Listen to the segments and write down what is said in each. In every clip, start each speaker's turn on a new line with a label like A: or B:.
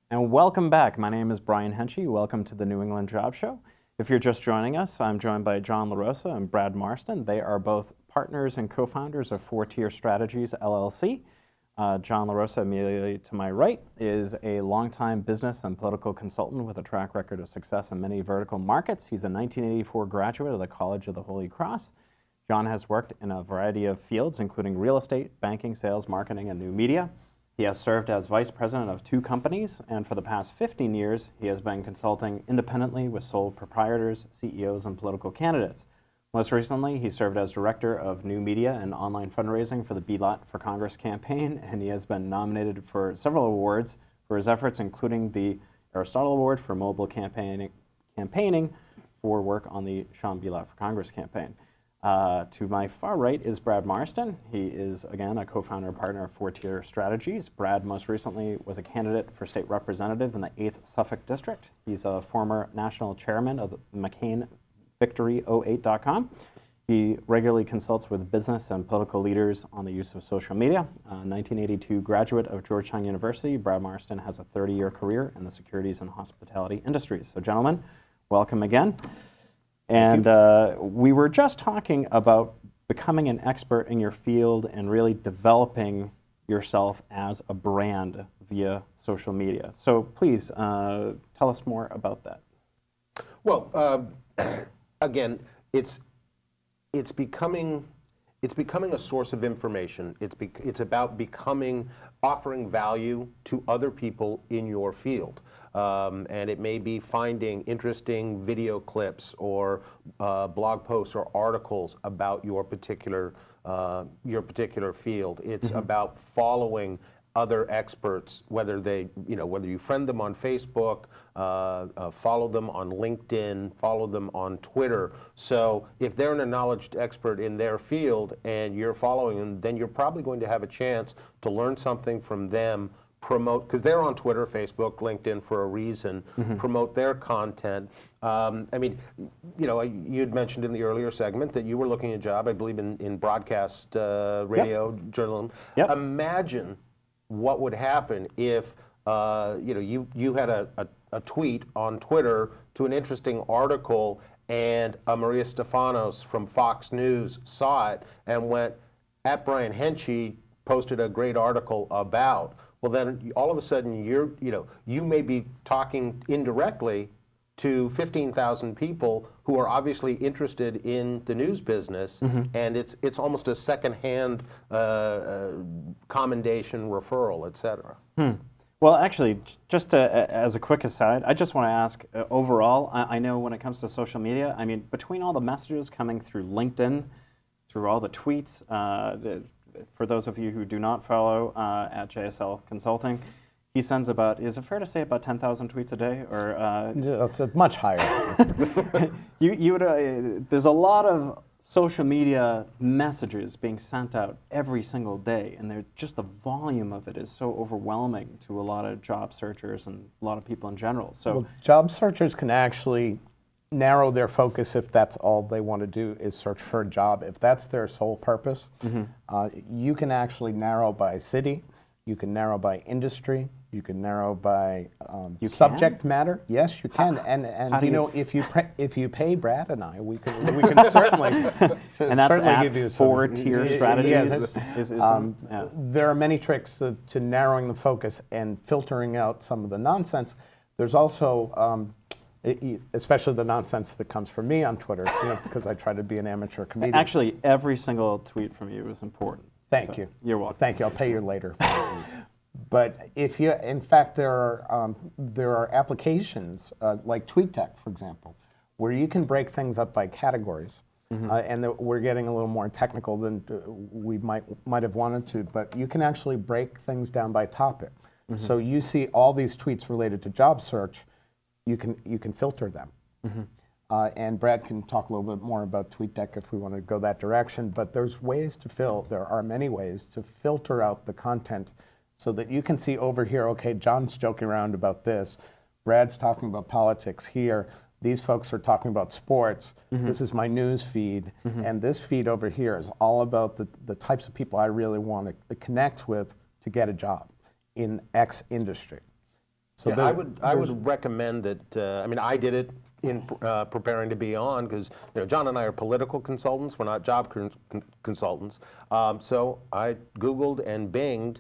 A: And welcome back. My name is Brian Henchy. Welcome to the New England Job Show. If you're just joining us, I'm joined by John LaRosa and Brad Marston. They are both partners and co-founders of Four Tier Strategies, LLC. John LaRosa, immediately to my right, is a longtime business and political consultant with a track record of success in many vertical markets. He's a 1984 graduate of the College of the Holy Cross. John has worked in a variety of fields, including real estate, banking, sales, marketing, and new media. He has served as vice president of 2 companies, and for the past 15 years, he has been consulting independently with sole proprietors, CEOs, and political candidates. Most recently, he served as director of new media and online fundraising for the Be Lot for Congress campaign, and he has been nominated for several awards for his efforts, including the Aristotle Award for mobile campaigning for work on the Sean Be Lot for Congress campaign. To my far right is Brad Marston. He is, again, a co-founder and partner of Four Tier Strategies. Brad most recently was a candidate for state representative in the 8th Suffolk District. He's a former national chairman of McCainVictory08.com. He regularly consults with business and political leaders on the use of social media. 1982 graduate of Georgetown University, Brad Marston has a 30-year career in the securities and hospitality industries. So, gentlemen, welcome again. And we were just talking about becoming an expert in your field and really developing yourself as a brand via social media. So please tell us more about that.
B: Well, again, it's becoming a source of information. It's about offering value to other people in your field. And it may be finding interesting video clips or blog posts or articles about your particular field. It's about following other experts, whether you friend them on Facebook, follow them on LinkedIn, follow them on Twitter. So if they're an acknowledged expert in their field and you're following them, then you're probably going to have a chance to learn something from them, promote, because they're on Twitter, Facebook, LinkedIn for a reason, promote their content. I mean, you'd mentioned in the earlier segment that you were looking at a job, I believe, in broadcast radio journalism.
A: Yep.
B: Imagine what would happen if you had a tweet on Twitter to an interesting article, and Maria Stefanos from Fox News saw it and went, at Brian Henchy posted a great article about. Well, then all of a sudden you may be talking indirectly to 15,000 people who are obviously interested in the news business, and it's almost a secondhand commendation, referral, et cetera.
A: Well, actually, just as a quick aside, I just want to ask, overall, I know when it comes to social media, I mean, between all the messages coming through LinkedIn, through all the tweets, for those of you who do not follow at JSL Consulting, he sends about, is it fair to say about 10,000 tweets a day? Or
C: it's much higher.
A: There's a lot of social media messages being sent out every single day, and just the volume of it is so overwhelming to a lot of job searchers and a lot of people in general. So,
C: well, job searchers can actually narrow their focus if that's all they want to do is search for a job. If that's their sole purpose, you can actually narrow by city, you can narrow by industry, you can narrow by subject matter. Yes, you can. If you pay Brad and I, we can certainly
A: and that's
C: certainly
A: at
C: give you
A: Four Tier Strategies.
C: Yes. There are many tricks to narrowing the focus and filtering out some of the nonsense. There's also especially the nonsense that comes from me on Twitter, because I try to be an amateur comedian.
A: Actually, every single tweet from you is important.
C: Thank you.
A: You're welcome.
C: Thank you. I'll pay you later. But in fact, there are applications like TweetDeck, for example, where you can break things up by categories. And we're getting a little more technical than we might have wanted to, but you can actually break things down by topic. So you see all these tweets related to job search. You can filter them. And Brad can talk a little bit more about TweetDeck if we want to go that direction. But there are many ways to filter out the content so that you can see over here, okay, John's joking around about this. Brad's talking about politics here. These folks are talking about sports. This is my news feed. And this feed over here is all about the types of people I really want to connect with to get a job in X industry. So
B: Yeah, I would recommend that. I mean, I did it in preparing to be on because John and I are political consultants. We're not job consultants. So I Googled and Binged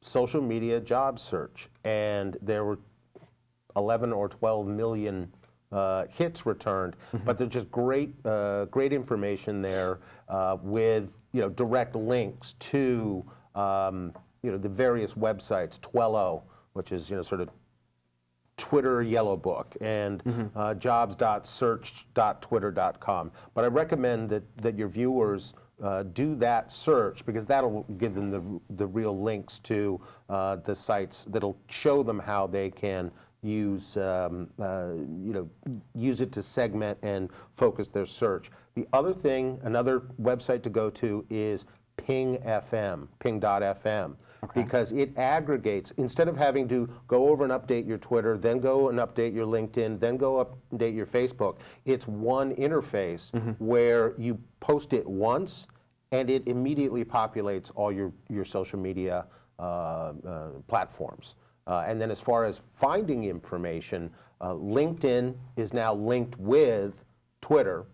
B: social media job search, and there were 11 or 12 million hits returned. But there's just great information there with direct links to the various websites. Twello, which is sort of Twitter Yellow Book, and jobs.search.twitter.com. But I recommend that your viewers do that search because that'll give them the real links to the sites that'll show them how they can use use it to segment and focus their search. The other thing, another website to go to is ping.fm. Because it aggregates, instead of having to go over and update your Twitter, then go and update your LinkedIn, then go update your Facebook, it's one interface where you post it once and it immediately populates all your social media platforms. And then as far as finding information, LinkedIn is now linked with Twitter.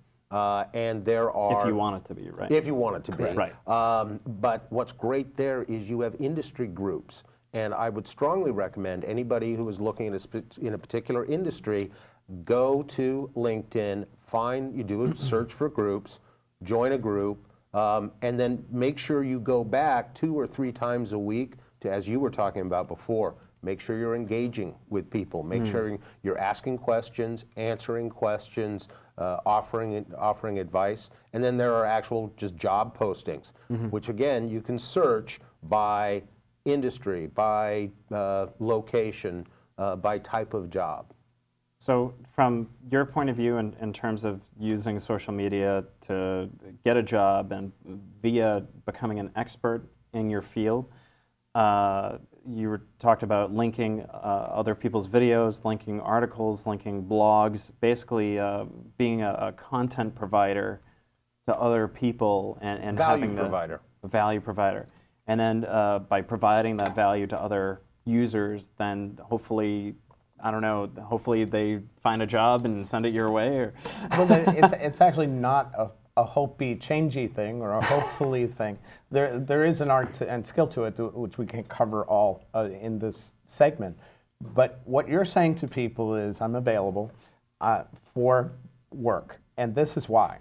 B: And there are...
A: If you want it to be, right?
B: If you want it to be.
A: Right.
B: But what's great there is you have industry groups. And I would strongly recommend anybody who is looking at in a particular industry, go to LinkedIn, you do a search for groups, join a group, and then make sure you go back 2 or 3 times a week to, as you were talking about before, make sure you're engaging with people. Make sure you're asking questions, answering questions, offering advice. And then there are actual just job postings, which again, you can search by industry, by location, by type of job.
A: So from your point of view in terms of using social media to get a job and via becoming an expert in your field, you talked about linking other people's videos, linking articles, linking blogs, basically being a content provider to other people and having
B: provider.
A: A value provider. And then by providing that value to other users, then hopefully, I don't know, hopefully they find a job and send it your way? Or
C: Well, it's actually not a hopey, changey thing or a hopefully thing. There is an art and skill to it, which we can cover all in this segment. But what you're saying to people is, I'm available for work, and this is why.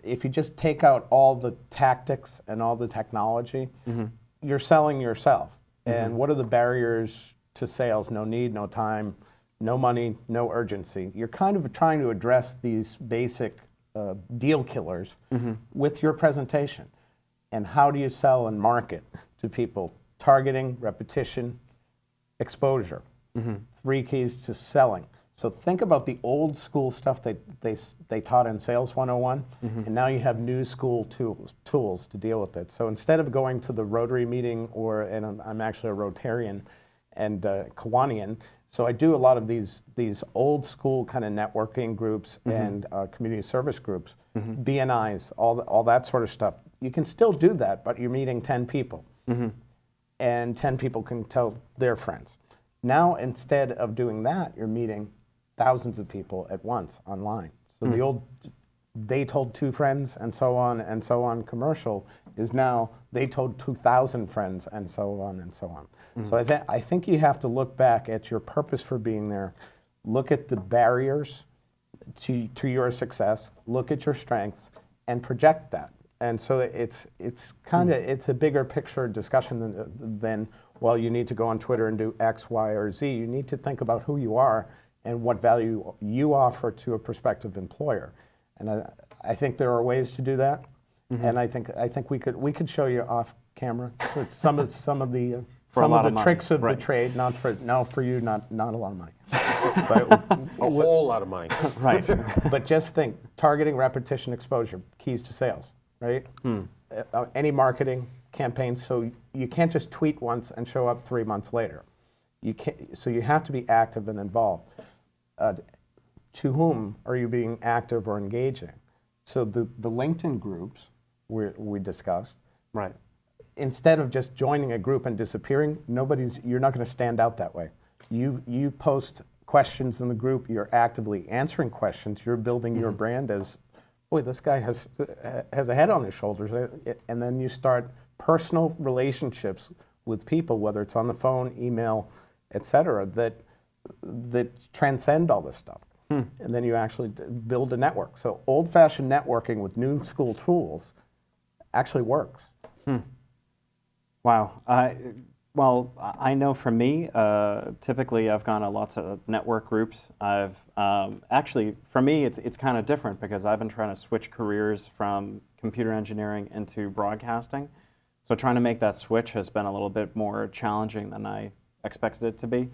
C: If you just take out all the tactics and all the technology, you're selling yourself. And what are the barriers to sales? No need, no time, no money, no urgency. You're kind of trying to address these basic deal killers with your presentation. And how do you sell and market to people? Targeting, repetition, exposure. 3 keys to selling. So think about the old school stuff that they taught in Sales 101, and now you have new school tools to deal with it. So instead of going to the Rotary meeting, and I'm actually a Rotarian and Kiwanian, so I do a lot of these old school kind of networking groups and community service groups, BNIs, all that sort of stuff. You can still do that, but you're meeting 10 people. And 10 people can tell their friends. Now, instead of doing that, you're meeting thousands of people at once online. So the old they told 2 friends and so on commercial is now they told 2,000 friends and so on and so on. So I think you have to look back at your purpose for being there, look at the barriers to your success, look at your strengths, and project that. And so it's kind of it's a bigger picture discussion than well, you need to go on Twitter and do X, Y, or Z. You need to think about who you are and what value you offer to a prospective employer. And I think there are ways to do that. And I think we could show you off camera some of the tricks of the trade. Not for you, not a lot of money. But
B: a whole lot of money.
A: Right.
C: But just think, targeting, repetition, exposure, keys to sales, right? Any marketing campaign, so you can't just tweet once and show up 3 months later. So you have to be active and involved. To whom are you being active or engaging? So the LinkedIn groups we discussed,
A: Right.
C: instead of just joining a group and disappearing, you're not going to stand out that way. You post questions in the group, you're actively answering questions, you're building your brand as, boy, this guy has a head on his shoulders. And then you start personal relationships with people, whether it's on the phone, email, et cetera, that transcend all this stuff. And then you actually build a network. So old-fashioned networking with new school tools actually works.
A: Wow. Well, I know for me, typically I've gone to lots of network groups. Actually, for me, it's kind of different because I've been trying to switch careers from computer engineering into broadcasting. So trying to make that switch has been a little bit more challenging than I expected it to be.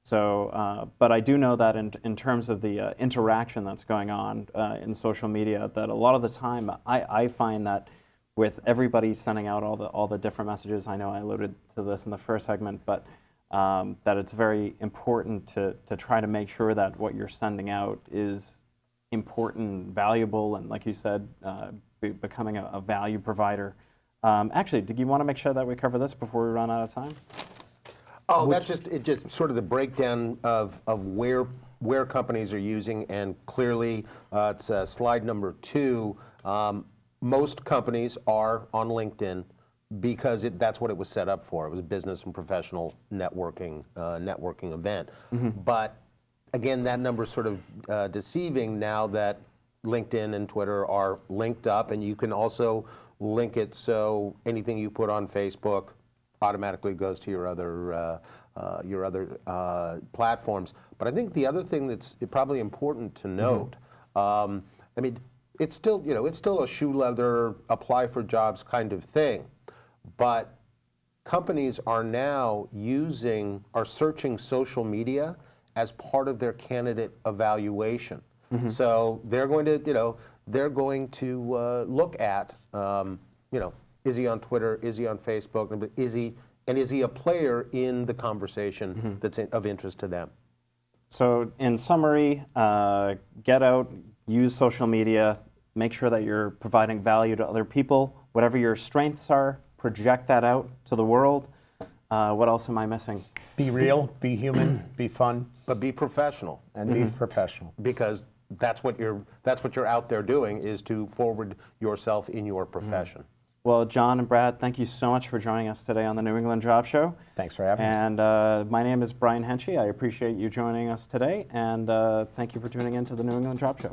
A: So, but I do know that in terms of the interaction that's going on in social media, that a lot of the time I find that with everybody sending out all the different messages, I know I alluded to this in the first segment, but that it's very important to try to make sure that what you're sending out is important, valuable, and like you said, becoming a value provider. Actually, did you want to make sure that we cover this before we run out of time?
B: Oh, that's just sort of the breakdown of where companies are using, and clearly it's slide number 2. Most companies are on LinkedIn because that's what it was set up for. It was a business and professional networking event. But again, that number is sort of deceiving now that LinkedIn and Twitter are linked up, and you can also link it so anything you put on Facebook automatically goes to your other platforms. But I think the other thing that's probably important to note, I mean, it's still, it's still a shoe leather, apply for jobs kind of thing, but companies are now searching social media as part of their candidate evaluation. So they're going to, look at, is he on Twitter? Is he on Facebook? Is he a player in the conversation that's of interest to them?
A: So in summary, get out, use social media, make sure that you're providing value to other people. Whatever your strengths are, project that out to the world. What else am I missing?
C: Be real, be human, be fun,
B: But be professional,
C: and be professional.
B: because that's what you're out there doing, is to forward yourself in your profession.
A: Well, John and Brad, thank you so much for joining us today on the New England Job Show.
C: Thanks for having us.
A: And my name is Brian Henchy. I appreciate you joining us today, and thank you for tuning in to the New England Job Show.